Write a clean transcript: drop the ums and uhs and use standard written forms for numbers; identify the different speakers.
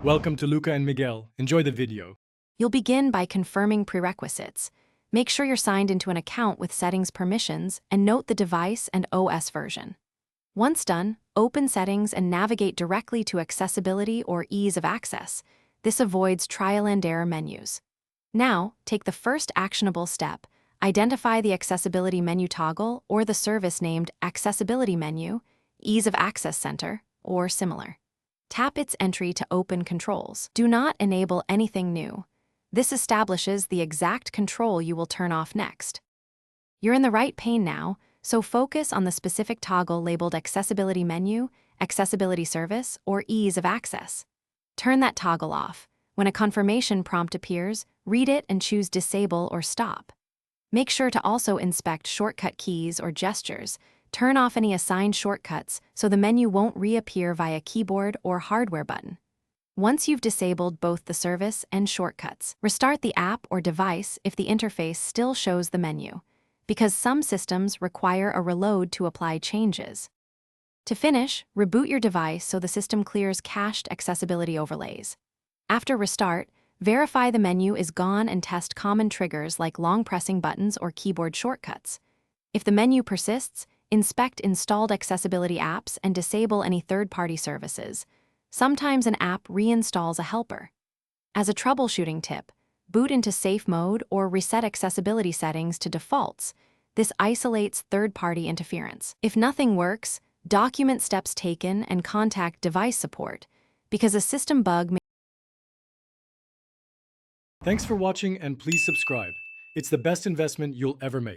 Speaker 1: Welcome to Luca and Miguel. Enjoy the video.
Speaker 2: You'll begin by confirming prerequisites. Make sure you're signed into an account with settings permissions and note the device and OS version. Once done, open Settings and navigate directly to Accessibility or Ease of Access. This avoids trial and error menus. Now, take the first actionable step. Identify the Accessibility menu toggle or the service named Accessibility Menu, Ease of Access Center, or similar. Tap its entry to open controls. Do not enable anything new. This establishes the exact control you will turn off next. You're in the right pane now, so focus on the specific toggle labeled Accessibility Menu, Accessibility Service, or Ease of Access. Turn that toggle off. When a confirmation prompt appears, read it and choose Disable or Stop. Make sure to also inspect shortcut keys or gestures. Turn off any assigned shortcuts so the menu won't reappear via keyboard or hardware button. Once you've disabled both the service and shortcuts, restart the app or device if the interface still shows the menu, because some systems require a reload to apply changes. To finish, reboot your device so the system clears cached accessibility overlays. After restart, verify the menu is gone and test common triggers like long pressing buttons or keyboard shortcuts. If the menu persists, inspect installed accessibility apps and disable any third-party services. Sometimes an app reinstalls a helper. As a troubleshooting tip, boot into safe mode or reset accessibility settings to defaults. This isolates third-party interference. If nothing works, document steps taken and contact device support, because a system bug may...
Speaker 1: Thanks for watching and please subscribe. It's the best investment you'll ever make.